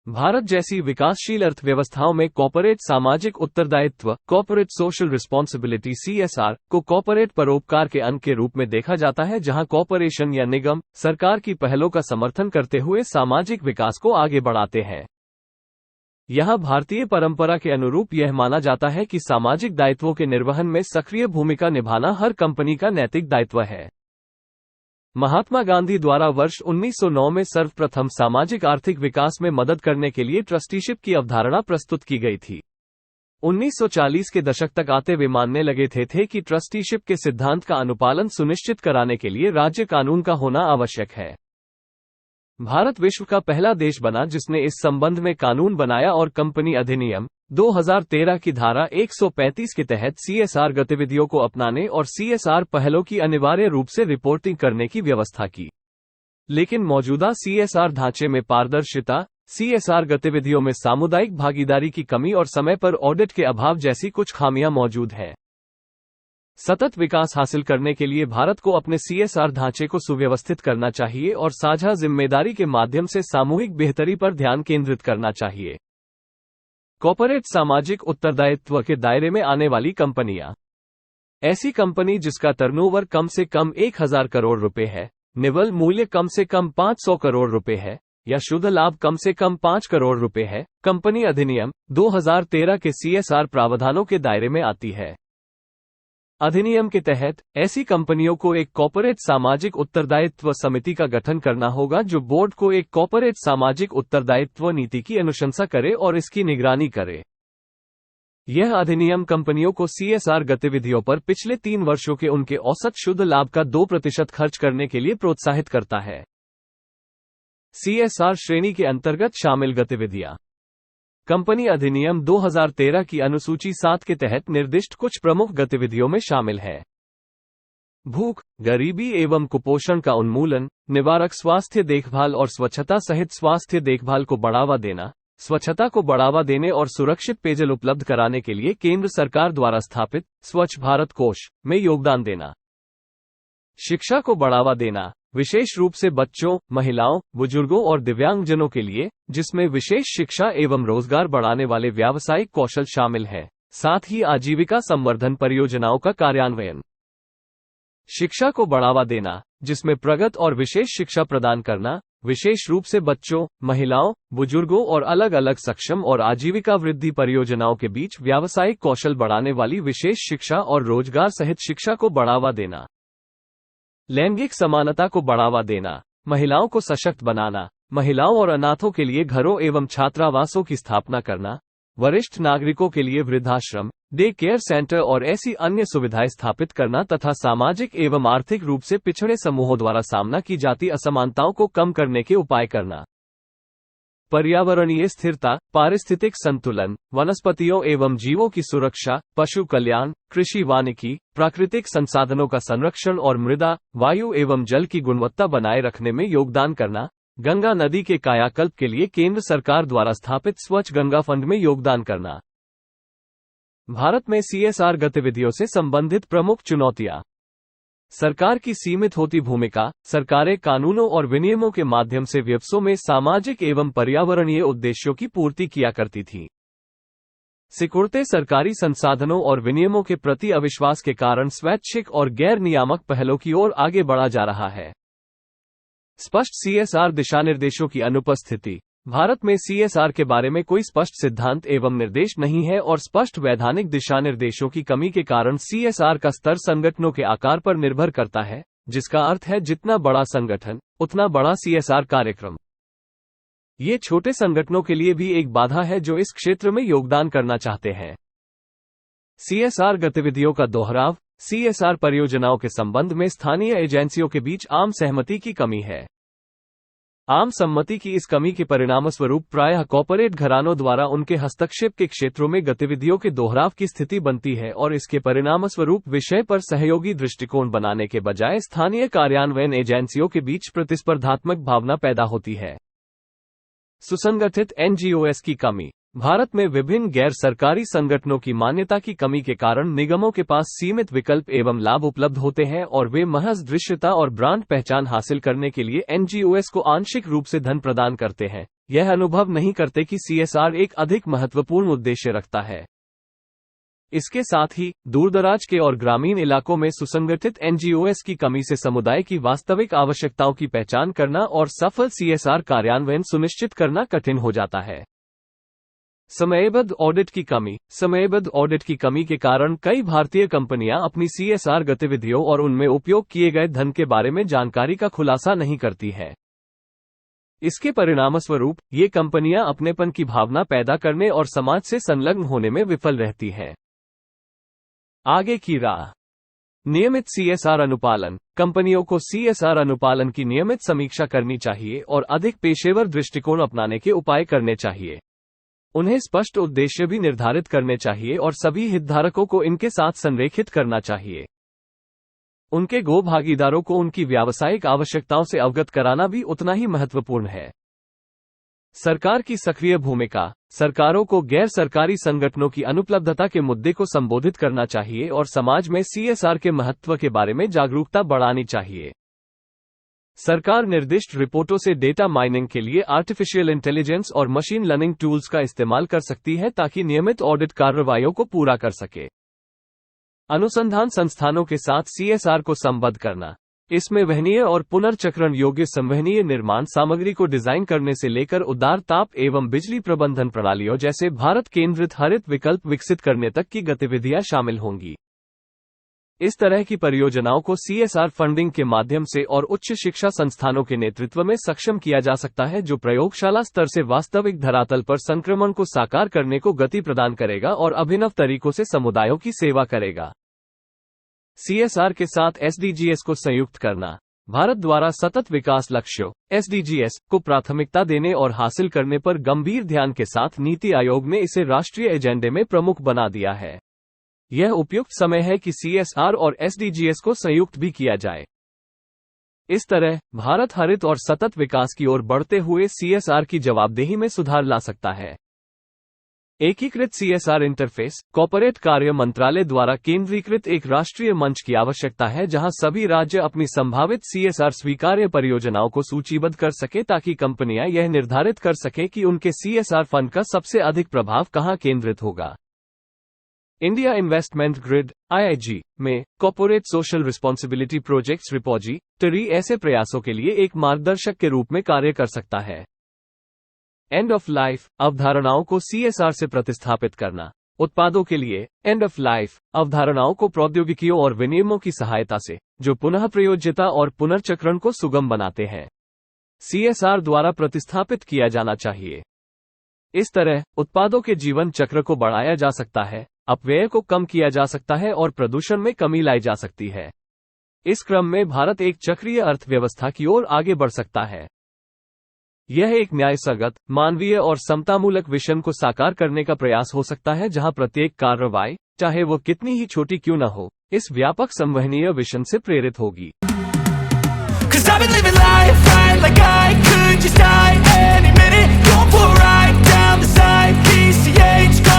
भारत जैसी विकासशील अर्थव्यवस्थाओं में कॉर्पोरेट सामाजिक उत्तरदायित्व कॉर्पोरेट सोशल रिस्पॉन्सिबिलिटी (CSR) को कॉर्पोरेट परोपकार के अंग के रूप में देखा जाता है, जहां कॉर्पोरेशन या निगम सरकार की पहलों का समर्थन करते हुए सामाजिक विकास को आगे बढ़ाते हैं। यहाँ भारतीय परंपरा के अनुरूप यह माना जाता है कि सामाजिक दायित्वों के निर्वहन में सक्रिय भूमिका निभाना हर कंपनी का नैतिक दायित्व है। महात्मा गांधी द्वारा वर्ष 1909 में सर्वप्रथम सामाजिक आर्थिक विकास में मदद करने के लिए ट्रस्टीशिप की अवधारणा प्रस्तुत की गई थी। 1940 के दशक तक आते वे मानने लगे थे कि ट्रस्टीशिप के सिद्धांत का अनुपालन सुनिश्चित कराने के लिए राज्य कानून का होना आवश्यक है। भारत विश्व का पहला देश बना जिसने इस संबंध में कानून बनाया और कंपनी अधिनियम 2013 की धारा 135 के तहत CSR गतिविधियों को अपनाने और CSR पहलों की अनिवार्य रूप से रिपोर्टिंग करने की व्यवस्था की। लेकिन मौजूदा CSR ढांचे में पारदर्शिता, CSR गतिविधियों में सामुदायिक भागीदारी की कमी और समय पर ऑडिट के अभाव जैसी कुछ खामियां मौजूद हैं। सतत विकास हासिल करने के लिए भारत को अपने CSR ढांचे को सुव्यवस्थित करना चाहिए और साझा जिम्मेदारी के माध्यम से सामूहिक बेहतरी पर ध्यान केंद्रित करना चाहिए। कॉर्पोरेट सामाजिक उत्तरदायित्व के दायरे में आने वाली कंपनियां। ऐसी कंपनी जिसका टर्नओवर कम से कम 1000 करोड़ रुपए है, निवल मूल्य कम से कम 500 करोड़ रुपए है या शुद्ध लाभ कम से कम 5 करोड़ रुपए है, कंपनी अधिनियम 2013 के CSR प्रावधानों के दायरे में आती है। अधिनियम के तहत ऐसी कंपनियों को एक कॉर्पोरेट सामाजिक उत्तरदायित्व समिति का गठन करना होगा जो बोर्ड को एक कॉर्पोरेट सामाजिक उत्तरदायित्व नीति की अनुशंसा करे और इसकी निगरानी करे। यह अधिनियम कंपनियों को CSR गतिविधियों पर पिछले 3 वर्षों के उनके औसत शुद्ध लाभ का 2% खर्च करने के लिए प्रोत्साहित करता है। CSR श्रेणी के अंतर्गत शामिल गतिविधियां। कंपनी अधिनियम 2013 की अनुसूची 7 के तहत निर्दिष्ट कुछ प्रमुख गतिविधियों में शामिल है। भूख, गरीबी एवं कुपोषण का उन्मूलन, निवारक स्वास्थ्य देखभाल और स्वच्छता सहित स्वास्थ्य देखभाल को बढ़ावा देना, स्वच्छता को बढ़ावा देने और सुरक्षित पेयजल उपलब्ध कराने के लिए केंद्र सरकार द्वारा स्थापित स्वच्छ भारत कोष में योगदान देना। शिक्षा को बढ़ावा देना, विशेष रूप से बच्चों, महिलाओं, बुजुर्गों और दिव्यांगजनों के लिए, जिसमें विशेष शिक्षा एवं रोजगार बढ़ाने वाले व्यावसायिक कौशल शामिल हैं, साथ ही आजीविका संवर्धन परियोजनाओं का कार्यान्वयन। शिक्षा को बढ़ावा देना, जिसमें प्रगत और विशेष शिक्षा प्रदान करना, विशेष रूप से बच्चों, महिलाओं, बुजुर्गों और अलग अलग सक्षम और आजीविका वृद्धि परियोजनाओं के बीच व्यावसायिक कौशल बढ़ाने वाली विशेष शिक्षा और रोजगार सहित शिक्षा को बढ़ावा देना। लैंगिक समानता को बढ़ावा देना, महिलाओं को सशक्त बनाना, महिलाओं और अनाथों के लिए घरों एवं छात्रावासों की स्थापना करना, वरिष्ठ नागरिकों के लिए वृद्धाश्रम, डे केयर सेंटर और ऐसी अन्य सुविधाएं स्थापित करना तथा सामाजिक एवं आर्थिक रूप से पिछड़े समूहों द्वारा सामना की जाती असमानताओं को कम करने के उपाय करना। पर्यावरणीय स्थिरता, पारिस्थितिक संतुलन, वनस्पतियों एवं जीवों की सुरक्षा, पशु कल्याण, कृषि वानिकी, प्राकृतिक संसाधनों का संरक्षण और मृदा, वायु एवं जल की गुणवत्ता बनाए रखने में योगदान करना, गंगा नदी के कायाकल्प के लिए केंद्र सरकार द्वारा स्थापित स्वच्छ गंगा फंड में योगदान करना। भारत में CSR गतिविधियों से संबंधित प्रमुख चुनौतियां। सरकार की सीमित होती भूमिका, सरकारें कानूनों और विनियमों के माध्यम से व्यवसायों में सामाजिक एवं पर्यावरणीय उद्देश्यों की पूर्ति किया करती थी। सिकुड़ते सरकारी संसाधनों और विनियमों के प्रति अविश्वास के कारण स्वैच्छिक और गैर नियामक पहलों की ओर आगे बढ़ा जा रहा है। स्पष्ट CSR दिशानिर्देशों की अनुपस्थिति। भारत में CSR के बारे में कोई स्पष्ट सिद्धांत एवं निर्देश नहीं है और स्पष्ट वैधानिक दिशानिर्देशों की कमी के कारण CSR का स्तर संगठनों के आकार पर निर्भर करता है, जिसका अर्थ है जितना बड़ा संगठन उतना बड़ा CSR कार्यक्रम। ये छोटे संगठनों के लिए भी एक बाधा है जो इस क्षेत्र में योगदान करना चाहते हैं। CSR गतिविधियों का दोहराव, CSR परियोजनाओं के संबंध में स्थानीय एजेंसियों के बीच आम सहमति की कमी है। आम सम्मति की इस कमी के परिणामस्वरूप प्रायः कॉर्पोरेट घरानों द्वारा उनके हस्तक्षेप के क्षेत्रों में गतिविधियों के दोहराव की स्थिति बनती है और इसके परिणामस्वरूप विषय पर सहयोगी दृष्टिकोण बनाने के बजाय स्थानीय कार्यान्वयन एजेंसियों के बीच प्रतिस्पर्धात्मक भावना पैदा होती है। सुसंगठित NGOs की कमी। भारत में विभिन्न गैर सरकारी संगठनों की मान्यता की कमी के कारण निगमों के पास सीमित विकल्प एवं लाभ उपलब्ध होते हैं और वे महज दृश्यता और ब्रांड पहचान हासिल करने के लिए NGOs को आंशिक रूप से धन प्रदान करते हैं, यह अनुभव नहीं करते कि CSR एक अधिक महत्वपूर्ण उद्देश्य रखता है। इसके साथ ही दूरदराज के और ग्रामीण इलाकों में सुसंगठित NGOs की कमी से समुदाय की वास्तविक आवश्यकताओं की पहचान करना और सफल CSR कार्यान्वयन सुनिश्चित करना कठिन हो जाता है। समयबद्ध ऑडिट की कमी। समयबद्ध ऑडिट की कमी के कारण कई भारतीय कंपनियां अपनी CSR गतिविधियों और उनमें उपयोग किए गए धन के बारे में जानकारी का खुलासा नहीं करती हैं। इसके परिणामस्वरूप ये कंपनियां अपनेपन की भावना पैदा करने और समाज से संलग्न होने में विफल रहती हैं। आगे की राह। नियमित CSR अनुपालन। कंपनियों को CSR अनुपालन की नियमित समीक्षा करनी चाहिए और अधिक पेशेवर दृष्टिकोण अपनाने के उपाय करने चाहिए। उन्हें स्पष्ट उद्देश्य भी निर्धारित करने चाहिए और सभी हितधारकों को इनके साथ संरेखित करना चाहिए। उनके भागीदारों को उनकी व्यावसायिक आवश्यकताओं से अवगत कराना भी उतना ही महत्वपूर्ण है। सरकार की सक्रिय भूमिका। सरकारों को गैर सरकारी संगठनों की अनुपलब्धता के मुद्दे को संबोधित करना चाहिए और समाज में CSR के महत्व के बारे में जागरूकता बढ़ानी चाहिए। सरकार निर्दिष्ट रिपोर्टों से डेटा माइनिंग के लिए आर्टिफिशियल इंटेलिजेंस और मशीन लर्निंग टूल्स का इस्तेमाल कर सकती है ताकि नियमित ऑडिट कार्रवाइयों को पूरा कर सके। अनुसंधान संस्थानों के साथ CSR को संबद्ध करना। इसमें वहनीय और पुनर्चक्रण योग्य संवहनीय निर्माण सामग्री को डिजाइन करने से लेकर उदार ताप एवं बिजली प्रबंधन प्रणालियों जैसे भारत केंद्रित हरित विकल्प विकसित करने तक की गतिविधियां शामिल होंगी। इस तरह की परियोजनाओं को CSR फंडिंग के माध्यम से और उच्च शिक्षा संस्थानों के नेतृत्व में सक्षम किया जा सकता है, जो प्रयोगशाला स्तर से वास्तविक धरातल पर संक्रमण को साकार करने को गति प्रदान करेगा और अभिनव तरीकों से समुदायों की सेवा करेगा। CSR के साथ SDGs को संयुक्त करना। भारत द्वारा सतत विकास लक्ष्यों SDGs को प्राथमिकता देने और हासिल करने पर गंभीर ध्यान के साथ नीति आयोग ने इसे राष्ट्रीय एजेंडे में प्रमुख बना दिया है। यह उपयुक्त समय है कि CSR और SDGs को संयुक्त भी किया जाए। इस तरह भारत हरित और सतत विकास की ओर बढ़ते हुए CSR की जवाबदेही में सुधार ला सकता है। एकीकृत CSR इंटरफेस। कॉर्पोरेट कार्य मंत्रालय द्वारा केंद्रीकृत एक राष्ट्रीय मंच की आवश्यकता है जहां सभी राज्य अपनी संभावित CSR स्वीकार्य परियोजनाओं को सूचीबद्ध कर सके ताकि कंपनियां यह निर्धारित कर सके कि उनके CSR फंड का सबसे अधिक प्रभाव कहां केंद्रित होगा। इंडिया इन्वेस्टमेंट ग्रिड IIG में corporate social responsibility projects repository ऐसे प्रयासों के लिए एक मार्गदर्शक के रूप में कार्य कर सकता है। एंड ऑफ लाइफ अवधारणाओं को CSR से प्रतिस्थापित करना। उत्पादों के लिए एंड ऑफ लाइफ अवधारणाओं को प्रौद्योगिकियों और विनियमों की सहायता से, जो पुनः प्रयोज्यता और पुनर्चक्रण को सुगम बनाते हैं, CSR द्वारा प्रतिस्थापित किया जाना चाहिए। इस तरह उत्पादों के जीवन चक्र को बढ़ाया जा सकता है, अपव्यय को कम किया जा सकता है और प्रदूषण में कमी लाई जा सकती है। इस क्रम में भारत एक चक्रीय अर्थव्यवस्था की ओर आगे बढ़ सकता है। यह एक न्यायसंगत, मानवीय और समतामूलक विजन को साकार करने का प्रयास हो सकता है जहां प्रत्येक कार्रवाई, चाहे वो कितनी ही छोटी क्यों न हो, इस व्यापक संवहनीय विजन से प्रेरित होगी। 'Cause I've been living life right like I could just die any minute, going for a ride down the side, PCH